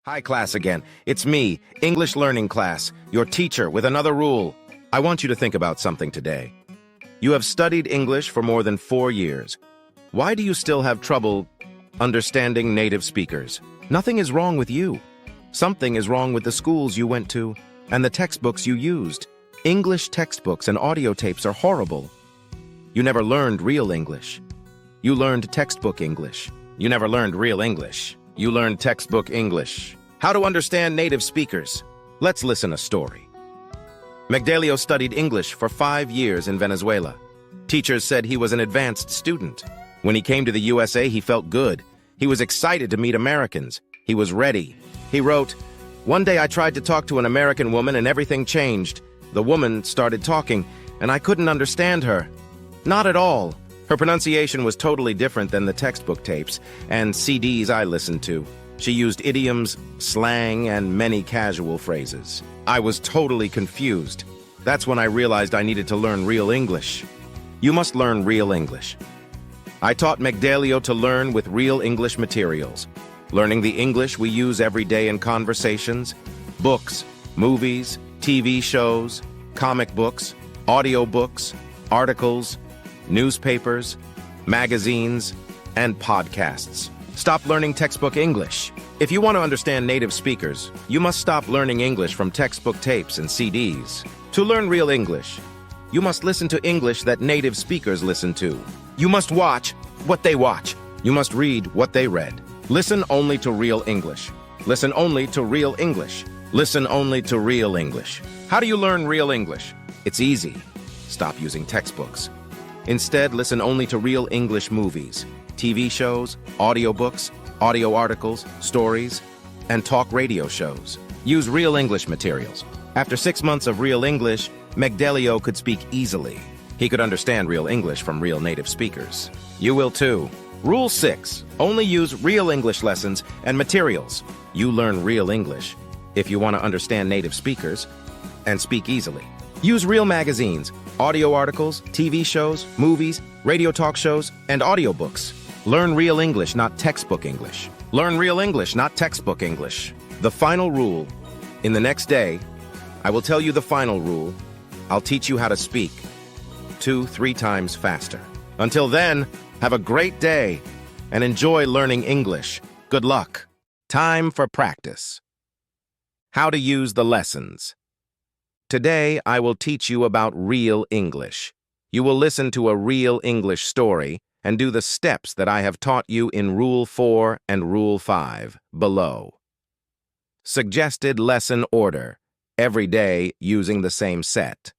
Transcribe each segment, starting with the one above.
Hi, class again. It's me, English Learning Class, your teacher with another rule. I want you to think about something today. You have studied English for more than 4 years. Why do you still have trouble understanding native speakers? Nothing is wrong with you. Something is wrong with the schools you went to and the textbooks you used. English textbooks and audio tapes are horrible. You never learned real English. You learned textbook English. You never learned real English. You learned textbook English. How to understand native speakers. Let's listen a story. Magdalio studied English for 5 years in Venezuela. Teachers said he was an advanced student. When he came to the USA, he felt good. He was excited to meet Americans. He was ready. He wrote, "One day I tried to talk to an American woman and everything changed. The woman started talking, and I couldn't understand her. Not at all. Her pronunciation was totally different than the textbook tapes and CDs I listened to. She used idioms, slang, and many casual phrases. I was totally confused. That's when I realized I needed to learn real English. You must learn real English. I taught Magdalio to learn with real English materials, learning the English we use every day in conversations, books, movies, TV shows, comic books, audiobooks, articles, newspapers, magazines, and podcasts. Stop learning textbook English. If you want to understand native speakers, you must stop learning English from textbook tapes and CDs. To learn real English, you must listen to English that native speakers listen to. You must watch what they watch. You must read what they read. Listen only to real English. Listen only to real English. Listen only to real English. How do you learn real English? It's easy. Stop using textbooks. Instead, listen only to real English movies, TV shows, audiobooks, audio articles, stories, and talk radio shows. Use real English materials. After 6 months of real English, Magdalio could speak easily. He could understand real English from real native speakers. You will too. Rule 6. Only use real English lessons and materials. You learn real English if you want to understand native speakers and speak easily. Use real magazines, audio articles, TV shows, movies, radio talk shows, and audiobooks. Learn real English, not textbook English. Learn real English, not textbook English. The final rule. In the next day, I will tell you the final rule. I'll teach you how to speak 2-3 times faster. Until then, have a great day and enjoy learning English. Good luck. Time for practice. How to use the lessons. Today, I will teach you about real English. You will listen to a real English story and do the steps that I have taught you in Rule 4 and Rule 5 below. Suggested lesson order. Every day using the same set.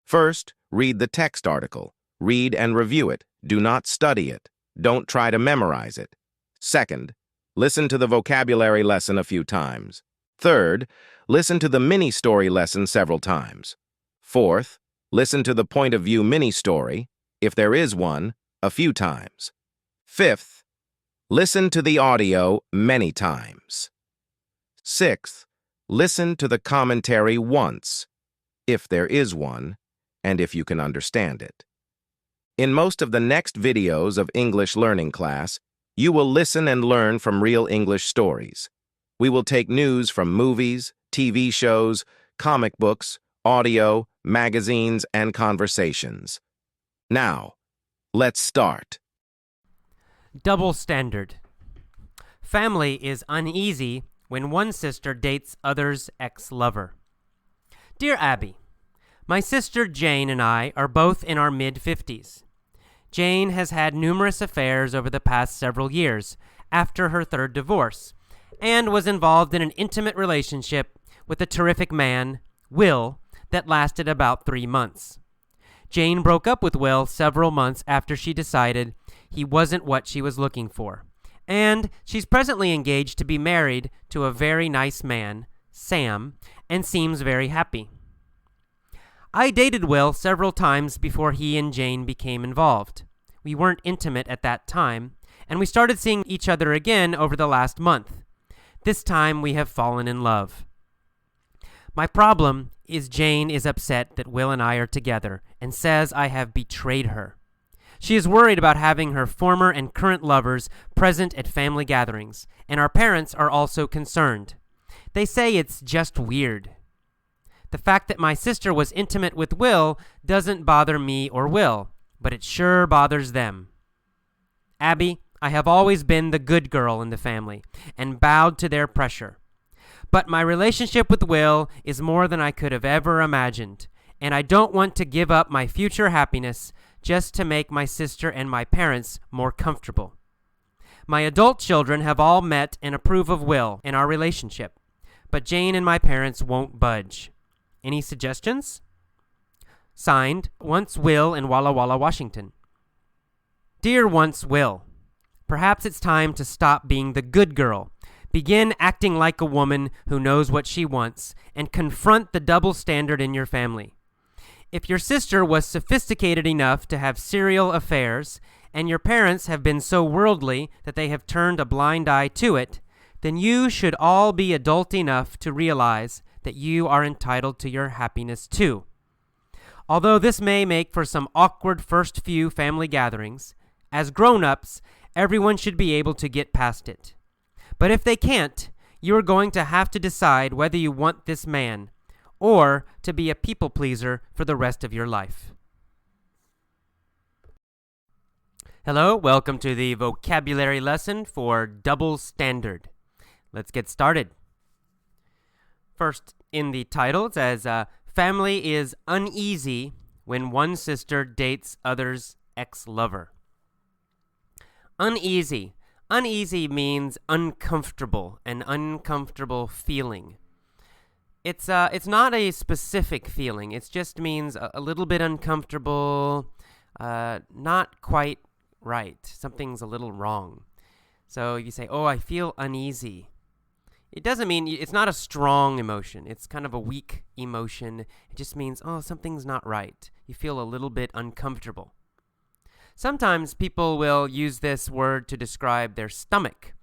First, read the text article. Read and review it. Do not study it. Don't try to memorize it. Second, listen to the vocabulary lesson a few times. Third, listen to the mini-story lesson several times. Fourth, listen to the point of view mini-story, if there is one, a few times. Fifth, listen to the audio many times. Sixth, listen to the commentary once, if there is one, and if you can understand it. In most of the next videos of English Learning Class, you will listen and learn from real English stories. We will take news from movies, TV shows, comic books, audio, magazines, and conversations. Now, let's start. Double standard. Family is uneasy when one sister dates other's ex-lover. Dear Abby, my sister Jane and I are both in our mid-50s. Jane has had numerous affairs over the past several years after her third divorce, and was involved in an intimate relationship with a terrific man, Will, that lasted about 3 months. Jane broke up with Will several months after she decided he wasn't what she was looking for, and she's presently engaged to be married to a very nice man, Sam, and seems very happy. I dated Will several times before he and Jane became involved. We weren't intimate at that time, and we started seeing each other again over the last month. This time we have fallen in love. My problem is Jane is upset that Will and I are together and says I have betrayed her. She is worried about having her former and current lovers present at family gatherings, and our parents are also concerned. They say it's just weird. The fact that my sister was intimate with Will doesn't bother me or Will, but it sure bothers them. Abby, I have always been the good girl in the family and bowed to their pressure. But my relationship with Will is more than I could have ever imagined, and I don't want to give up my future happiness just to make my sister and my parents more comfortable. My adult children have all met and approve of Will and our relationship, but Jane and my parents won't budge. Any suggestions? Signed, Once Will in Walla Walla, Washington. Dear Once Will, perhaps it's time to stop being the good girl, begin acting like a woman who knows what she wants, and confront the double standard in your family. If your sister was sophisticated enough to have serial affairs, and your parents have been so worldly that they have turned a blind eye to it, then you should all be adult enough to realize that you are entitled to your happiness too. Although this may make for some awkward first few family gatherings, as grown-ups, everyone should be able to get past it. But if they can't, you are going to have to decide whether you want this man, or to be a people pleaser for the rest of your life. Hello, welcome to the vocabulary lesson for double standard. Let's get started. First, in the title, it says, family is uneasy when one sister dates other's ex-lover. Uneasy. Uneasy means uncomfortable, an uncomfortable feeling. It's not a specific feeling. It just means a little bit uncomfortable, not quite right. Something's a little wrong. So you say, oh, I feel uneasy. It doesn't mean, it's not a strong emotion. It's kind of a weak emotion. It just means, oh, something's not right. You feel a little bit uncomfortable. Sometimes people will use this word to describe their stomach.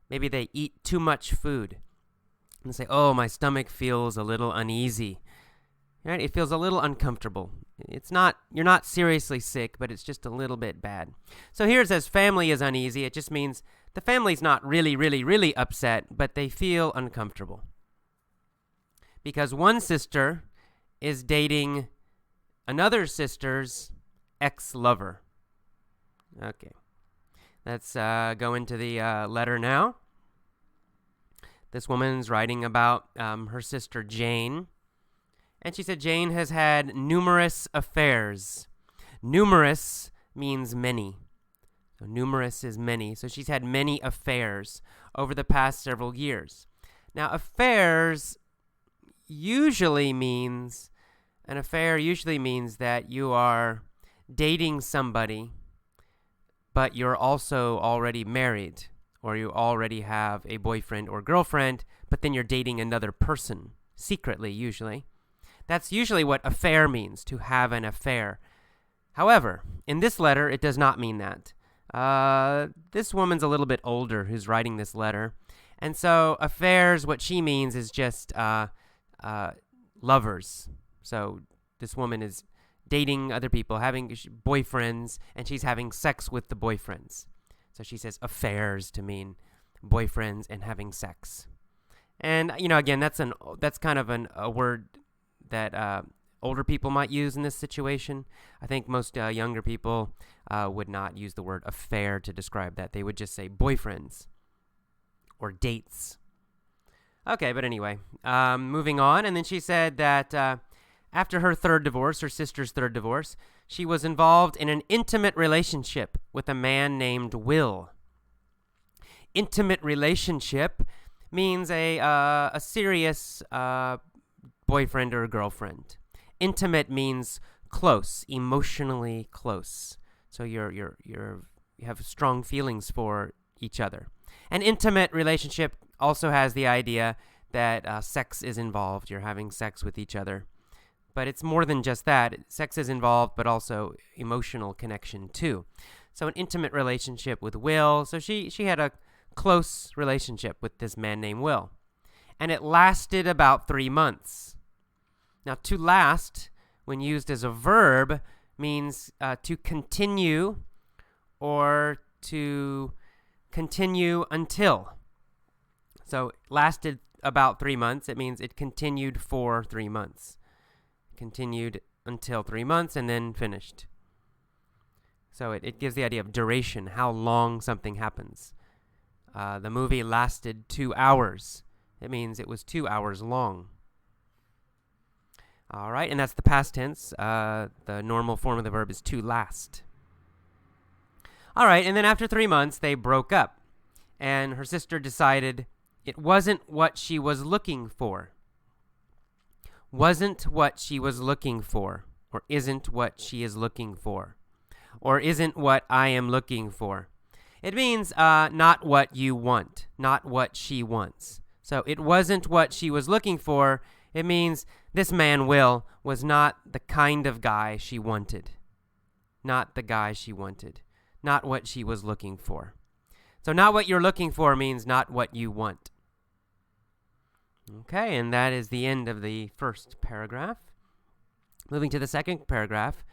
Maybe they eat too much food and say, oh, my stomach feels a little uneasy. Right? It feels a little uncomfortable. You're not seriously sick, but it's just a little bit bad. So here it says family is uneasy. It just means the family's not really, really, really upset, but they feel uncomfortable. Because one sister is dating another sister's ex-lover. Okay. Let's go into the letter now. This woman's writing about her sister Jane. And she said Jane has had numerous affairs. Numerous means many. So numerous is many. So she's had many affairs over the past several years. Now, affairs usually means, an affair usually means that you are dating somebody, but you're also already married, or you already have a boyfriend or girlfriend, but then you're dating another person, secretly usually. That's usually what affair means, to have an affair. However, in this letter, it does not mean that. This woman's a little bit older who's writing this letter. And so affairs, what she means is just lovers. So this woman is dating other people, having boyfriends, and she's having sex with the boyfriends. So she says affairs to mean boyfriends and having sex. And, again, that's kind of a word that older people might use in this situation. I think most younger people would not use the word affair to describe that. They would just say boyfriends or dates. Okay, but anyway, moving on. And then she said that after her sister's third divorce, she was involved in an intimate relationship with a man named Will. Intimate relationship means a serious boyfriend or girlfriend. Intimate means close, emotionally close. So you have strong feelings for each other. An intimate relationship also has the idea that sex is involved. You're having sex with each other. But it's more than just that. Sex is involved, but also emotional connection too. So an intimate relationship with Will. So she had a close relationship with this man named Will. And it lasted about 3 months. Now, to last, when used as a verb, means to continue or to continue until. So it lasted about 3 months. It means it continued for 3 months. Continued until 3 months and then finished. So it gives the idea of duration, how long something happens. The movie lasted 2 hours. It means it was 2 hours long. All right, and that's the past tense. The normal form of the verb is to last. All right, and then after 3 months, they broke up. And her sister decided it wasn't what she was looking for. Wasn't what she was looking for. Or isn't what she is looking for. Or isn't what I am looking for. It means not what you want, not what she wants. So it wasn't what she was looking for. It means this man, Will, was not the kind of guy she wanted. Not the guy she wanted. Not what she was looking for. So not what you're looking for means not what you want. Okay, and that is the end of the first paragraph. Moving to the second paragraph.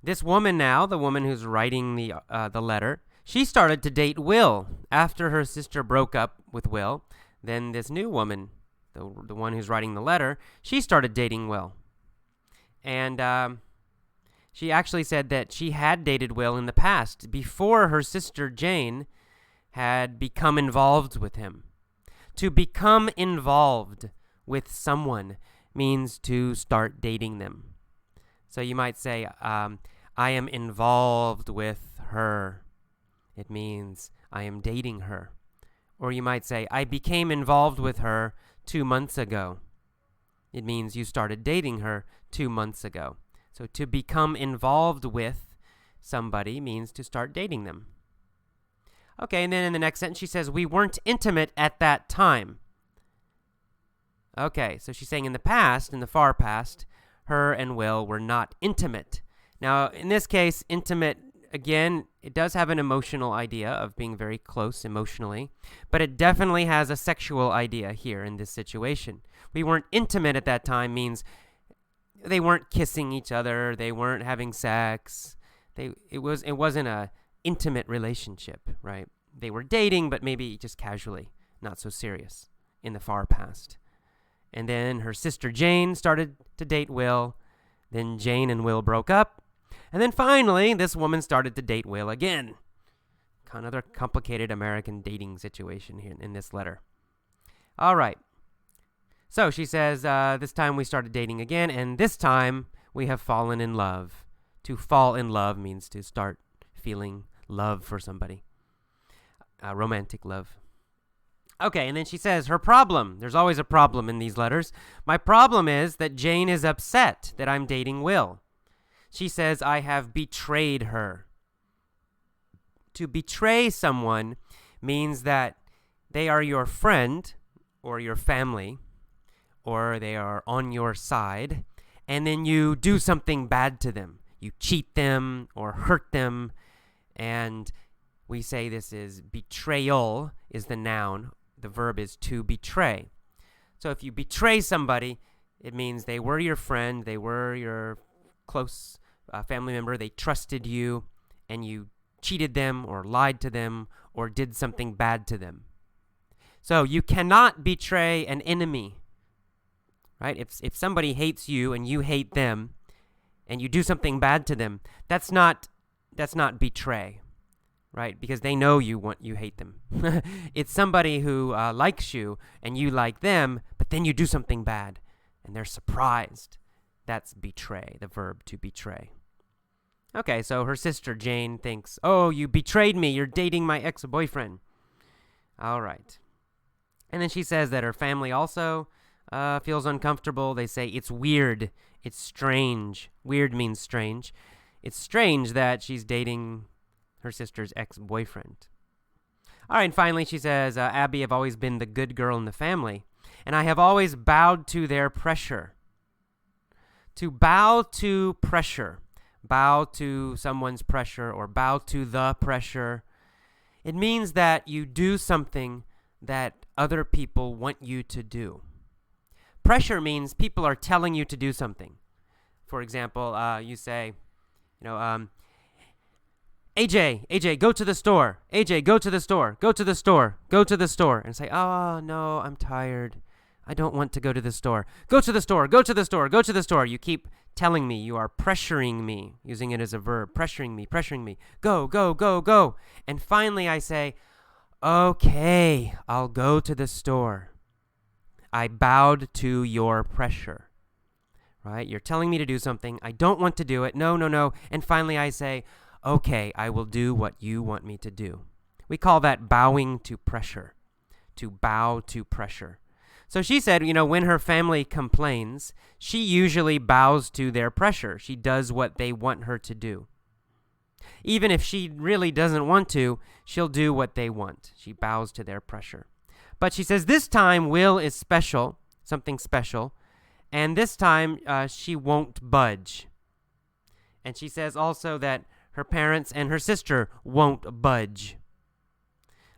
This woman now, the woman who's writing the letter, she started to date Will after her sister broke up with Will. Then this new woman, the one who's writing the letter, she started dating Will. And she actually said that she had dated Will in the past before her sister Jane had become involved with him. To become involved with someone means to start dating them. So you might say, I am involved with her. It means I am dating her. Or you might say, I became involved with her 2 months ago. It means you started dating her 2 months ago. So to become involved with somebody means to start dating them. Okay, and then in the next sentence she says, we weren't intimate at that time. Okay, so she's saying in the past, in the far past, her and Will were not intimate. Now, in this case, intimate, again, it does have an emotional idea of being very close emotionally, but it definitely has a sexual idea here in this situation. We weren't intimate at that time means they weren't kissing each other, they weren't having sex. It wasn't a intimate relationship, right? They were dating, but maybe just casually, not so serious in the far past. And then her sister Jane started to date Will. Then Jane and Will broke up. And then finally, this woman started to date Will again. Kind of a complicated American dating situation here in this letter. All right. So she says, this time we started dating again, and this time we have fallen in love. To fall in love means to start feeling love for somebody. Romantic love. Okay, and then she says, her problem. There's always a problem in these letters. My problem is that Jane is upset that I'm dating Will. She says, I have betrayed her. To betray someone means that they are your friend or your family, or they are on your side, and then you do something bad to them. You cheat them or hurt them, and we say this is betrayal is the noun. The verb is to betray. So if you betray somebody, it means they were your friend, they were your close family member, they trusted you, and you cheated them or lied to them or did something bad to them. So you cannot betray an enemy, right? If somebody hates you and you hate them and you do something bad to them, that's not betray. Right, because they know you hate them. It's somebody who likes you and you like them, but then you do something bad and they're surprised. That's betray, the verb to betray. Okay, so her sister Jane thinks, oh, you betrayed me. You're dating my ex-boyfriend. All right. And then she says that her family also feels uncomfortable. They say it's weird. It's strange. Weird means strange. It's strange that she's dating her sister's ex-boyfriend. All right, and finally she says, Abby, I've always been the good girl in the family, and I have always bowed to their pressure. To bow to pressure, bow to someone's pressure, or bow to the pressure, it means that you do something that other people want you to do. Pressure means people are telling you to do something. For example, you say, AJ, go to the store. AJ, go to the store. Go to the store. Go to the store. And say, oh, no, I'm tired. I don't want to go to the store. Go to the store. Go to the store. Go to the store. You keep telling me. You are pressuring me, using it as a verb. Pressuring me, pressuring me. Go, go, go, go. And finally I say, okay, I'll go to the store. I bowed to your pressure. Right? You're telling me to do something. I don't want to do it. No, no, no. And finally I say, okay, I will do what you want me to do. We call that bowing to pressure. To bow to pressure. So she said, when her family complains, she usually bows to their pressure. She does what they want her to do. Even if she really doesn't want to, she'll do what they want. She bows to their pressure. But she says this time Will is special, something special, and this time she won't budge. And she says also that her parents and her sister won't budge.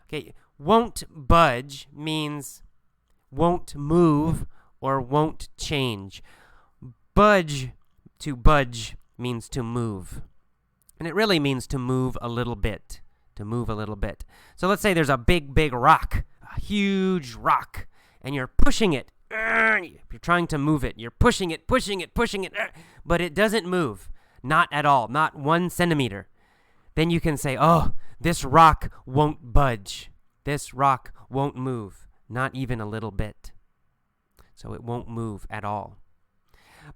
Okay, won't budge means won't move or won't change. Budge means to move. And it really means to move a little bit. To move a little bit. So let's say there's a big, big rock, a huge rock, and you're pushing it. You're trying to move it. You're pushing it, but it doesn't move. Not at all. Not 1 centimeter. Then you can say, oh, this rock won't budge. This rock won't move. Not even a little bit. So it won't move at all.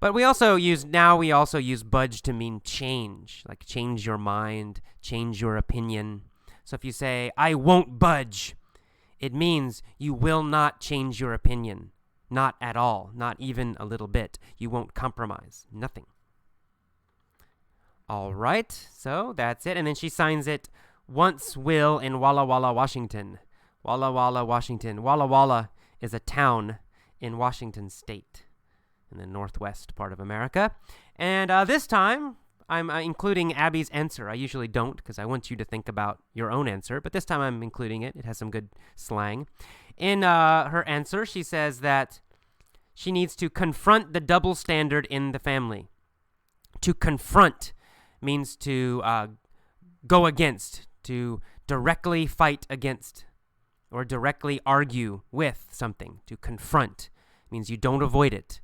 But we also use budge to mean change. Like change your mind, change your opinion. So if you say, I won't budge, it means you will not change your opinion. Not at all. Not even a little bit. You won't compromise. Nothing. All right, so that's it. And then she signs it, once Will in Walla Walla, Washington. Walla Walla, Washington. Walla Walla is a town in Washington State in the northwest part of America. And this time, I'm including Abby's answer. I usually don't because I want you to think about your own answer, but this time I'm including it. It has some good slang. In her answer, she says that she needs to confront the double standard in the family. To confront means to go against, to directly fight against, or directly argue with something. To confront means you don't avoid it.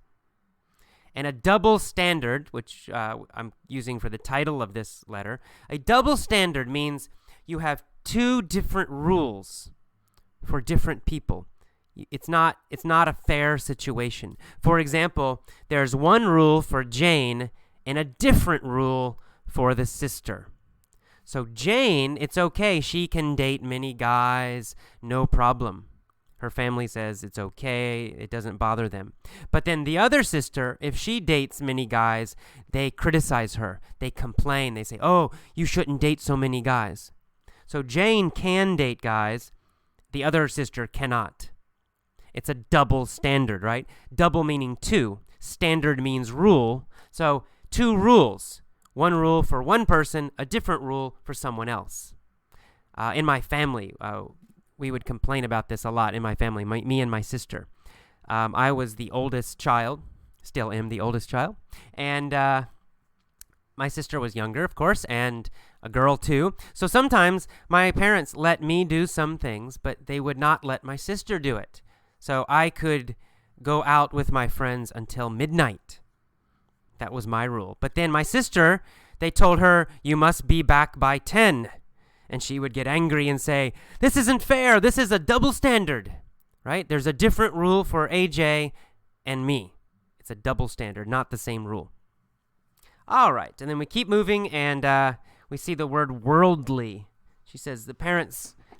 And a double standard, which I'm using for the title of this letter, a double standard means you have 2 different rules for different people. It's not a fair situation. For example, there's one rule for Jane and a different rule for the sister. So Jane, it's okay. She can date many guys, no problem. Her family says it's okay. It doesn't bother them. But then the other sister, if she dates many guys, they criticize her. They complain. They say, oh, you shouldn't date so many guys. So Jane can date guys. The other sister cannot. It's a double standard, right? Double meaning 2. Standard means rule. So 2 rules. One rule for one person, a different rule for someone else. In my family, we would complain about this a lot in my family, me and my sister. I was the oldest child, still am the oldest child, and my sister was younger, of course, and a girl too. So sometimes my parents let me do some things, but they would not let my sister do it. So I could go out with my friends until midnight. That was my rule. But then my sister, they told her, you must be back by 10. And she would get angry and say, this isn't fair. This is a double standard, right? There's a different rule for AJ and me. It's a double standard, not the same rule. All right. And then we keep moving and we see the word worldly. She says,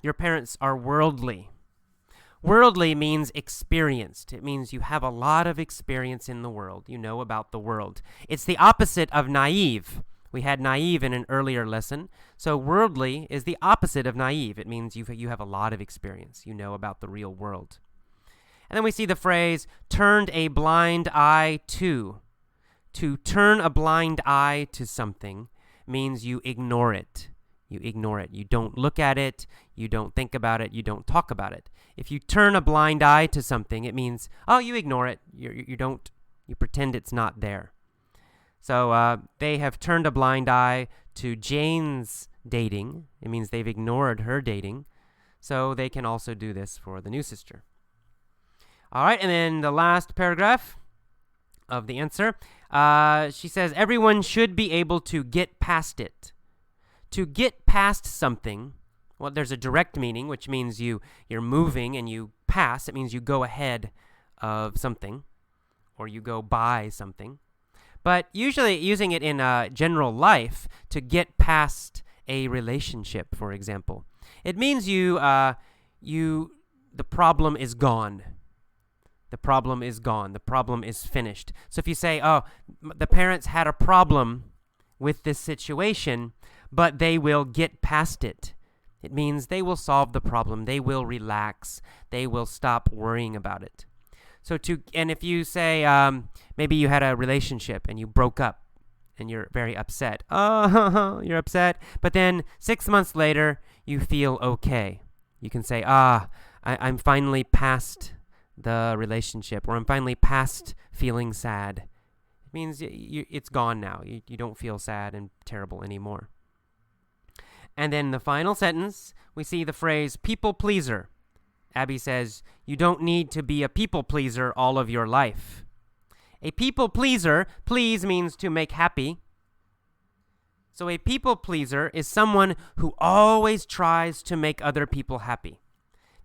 your parents are worldly. Worldly means experienced. It means you have a lot of experience in the world. You know about the world. It's the opposite of naive. We had naive in an earlier lesson. So worldly is the opposite of naive. It means you have a lot of experience. You know about the real world. And then we see the phrase, turned a blind eye to. To turn a blind eye to something means you ignore it. You ignore it. You don't look at it. You don't think about it. You don't talk about it. If you turn a blind eye to something, it means, oh, you ignore it. You pretend it's not there. So they have turned a blind eye to Jane's dating. It means they've ignored her dating. So they can also do this for the new sister. All right, and then the last paragraph of the answer. She says, everyone should be able to get past it. To get past something, well, there's a direct meaning, which means you're moving and you pass. It means you go ahead of something or you go by something. But usually using it in general life, to get past a relationship, for example, it means the problem is gone. The problem is gone. The problem is finished. So if you say, oh, the parents had a problem with this situation, but they will get past it, it means they will solve the problem. They will relax. They will stop worrying about it. And if you say, maybe you had a relationship and you broke up and you're very upset. Oh, you're upset. But then 6 months later, you feel okay. You can say, I'm finally past the relationship, or I'm finally past feeling sad. It means it's gone now. You don't feel sad and terrible anymore. And then the final sentence, we see the phrase people pleaser. Abby says, you don't need to be a people pleaser all of your life. A people pleaser, please means to make happy. So a people pleaser is someone who always tries to make other people happy.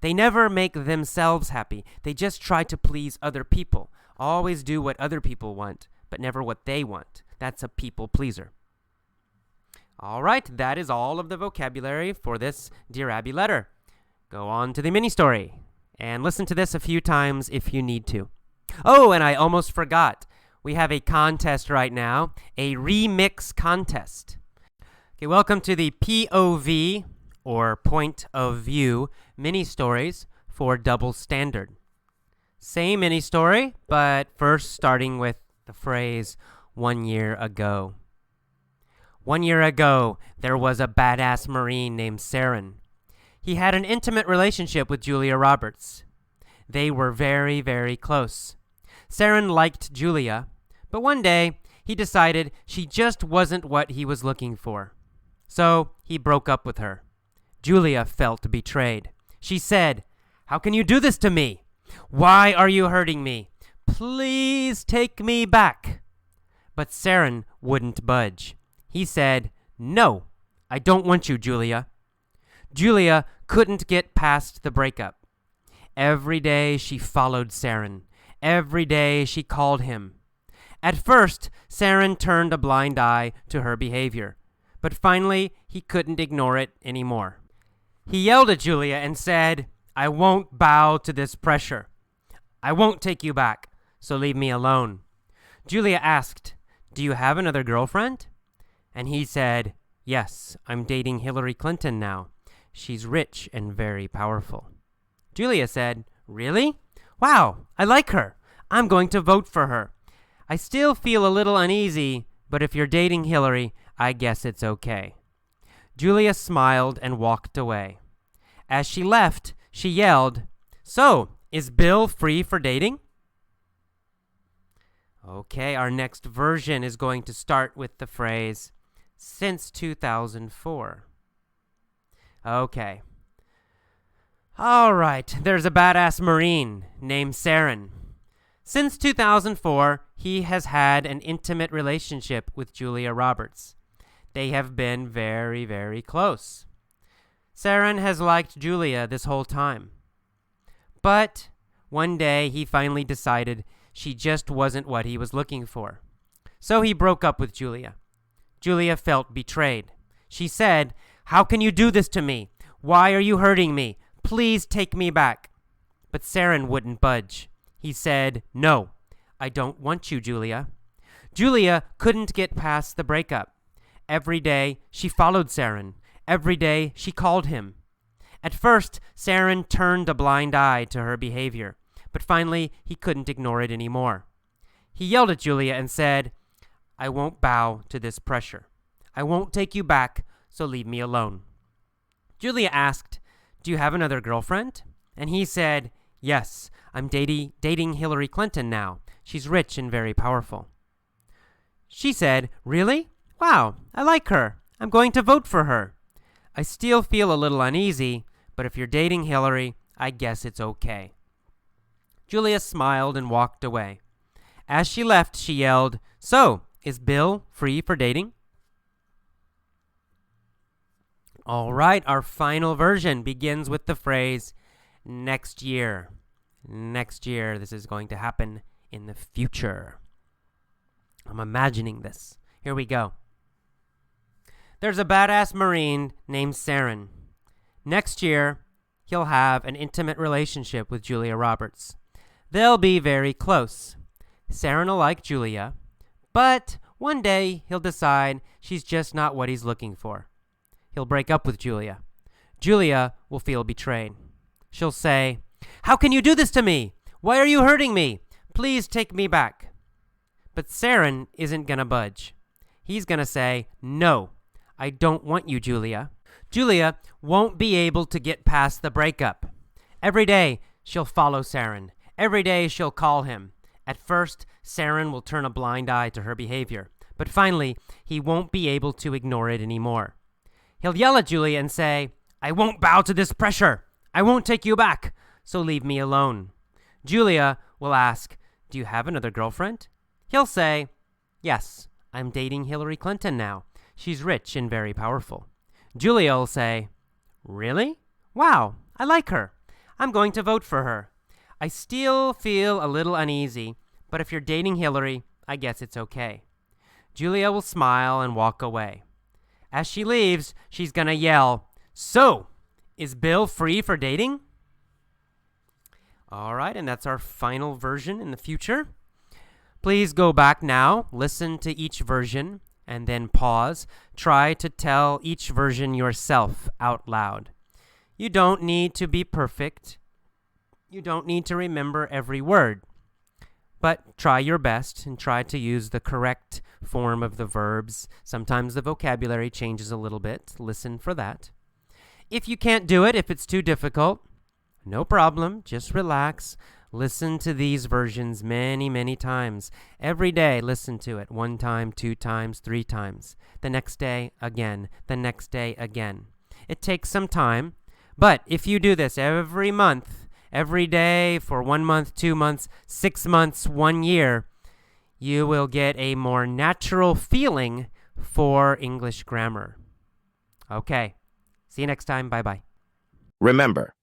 They never make themselves happy. They just try to please other people. Always do what other people want, but never what they want. That's a people pleaser. All right, that is all of the vocabulary for this Dear Abby letter. Go on to the mini story and listen to this a few times if you need to. Oh, and I almost forgot. We have a contest right now, a remix contest. Okay, welcome to the POV, or point of view, mini stories for double standard. Same mini story, but first starting with the phrase 1 year ago. 1 year ago, there was a badass Marine named Saren. He had an intimate relationship with Julia Roberts. They were very, very close. Saren liked Julia, but one day he decided she just wasn't what he was looking for. So he broke up with her. Julia felt betrayed. She said, "How can you do this to me? Why are you hurting me? Please take me back." But Saren wouldn't budge. He said, "No, I don't want you, Julia." Julia couldn't get past the breakup. Every day she followed Saren. Every day she called him. At first, Saren turned a blind eye to her behavior, but finally he couldn't ignore it anymore. He yelled at Julia and said, "I won't bow to this pressure. I won't take you back, so leave me alone." Julia asked, "Do you have another girlfriend?" And he said, "Yes, I'm dating Hillary Clinton now. She's rich and very powerful." Julia said, "Really? Wow, I like her. I'm going to vote for her. I still feel a little uneasy, but if you're dating Hillary, I guess it's okay." Julia smiled and walked away. As she left, she yelled, "So, is Bill free for dating?" Okay, our next version is going to start with the phrase, "since 2004. Okay. All right, there's a badass Marine named Saren. Since 2004, he has had an intimate relationship with Julia Roberts. They have been very, very close. Saren has liked Julia this whole time. But one day he finally decided she just wasn't what he was looking for. So he broke up with Julia. Julia felt betrayed. She said, "How can you do this to me? Why are you hurting me? Please take me back." But Saren wouldn't budge. He said, "No, I don't want you, Julia." Julia couldn't get past the breakup. Every day she followed Saren. Every day she called him. At first, Saren turned a blind eye to her behavior, but finally he couldn't ignore it anymore. He yelled at Julia and said, "I won't bow to this pressure. I won't take you back, so leave me alone." Julia asked, "Do you have another girlfriend?" And he said, "Yes, I'm dating Hillary Clinton now. She's rich and very powerful." She said, "Really? Wow, I like her. I'm going to vote for her. I still feel a little uneasy, but if you're dating Hillary, I guess it's okay." Julia smiled and walked away. As she left, she yelled, "So, is Bill free for dating?" All right, our final version begins with the phrase, next year. Next year, this is going to happen in the future. I'm imagining this. Here we go. There's a badass Marine named Saren. Next year, he'll have an intimate relationship with Julia Roberts. They'll be very close. Saren will like Julia, but one day he'll decide she's just not what he's looking for. He'll break up with Julia. Julia will feel betrayed. She'll say, "How can you do this to me? Why are you hurting me? Please take me back." But Saren isn't gonna budge. He's gonna say, "No, I don't want you, Julia." Julia won't be able to get past the breakup. Every day, she'll follow Saren. Every day, she'll call him. At first, Saren will turn a blind eye to her behavior, but finally, he won't be able to ignore it anymore. He'll yell at Julia and say, "I won't bow to this pressure. I won't take you back, so leave me alone." Julia will ask, "Do you have another girlfriend?" He'll say, "Yes, I'm dating Hillary Clinton now. She's rich and very powerful." Julia will say, "Really? Wow, I like her. I'm going to vote for her. I still feel a little uneasy, but if you're dating Hillary, I guess it's okay." Julia will smile and walk away. As she leaves, she's gonna yell, "So, is Bill free for dating?" All right, and that's our final version in the future. Please go back now, listen to each version, and then pause. Try to tell each version yourself out loud. You don't need to be perfect. You don't need to remember every word. But try your best and try to use the correct form of the verbs. Sometimes the vocabulary changes a little bit. Listen for that. If you can't do it, if it's too difficult, no problem. Just relax. Listen to these versions many, many times. Every day, listen to it 1 time, 2 times, 3 times. The next day, again. The next day, again. It takes some time, but if you do this every month, every day for 1 month, 2 months, 6 months, 1 year, you will get a more natural feeling for English grammar. Okay. See you next time. Bye-bye. Remember,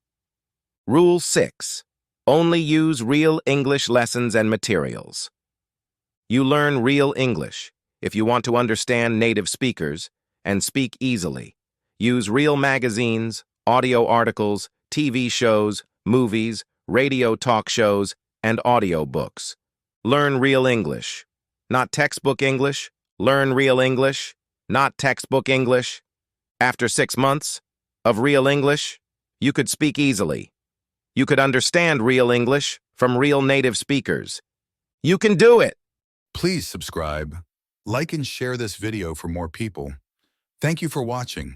Rule 6. Only use real English lessons and materials. You learn real English if you want to understand native speakers and speak easily. Use real magazines, audio articles, TV shows, movies, radio talk shows, and audio books. Learn real English. Not textbook English. Learn real English. Not textbook English. After 6 months of real English, you could speak easily. You could understand real English from real native speakers. You can do it! Please subscribe, like and share this video for more people. Thank you for watching.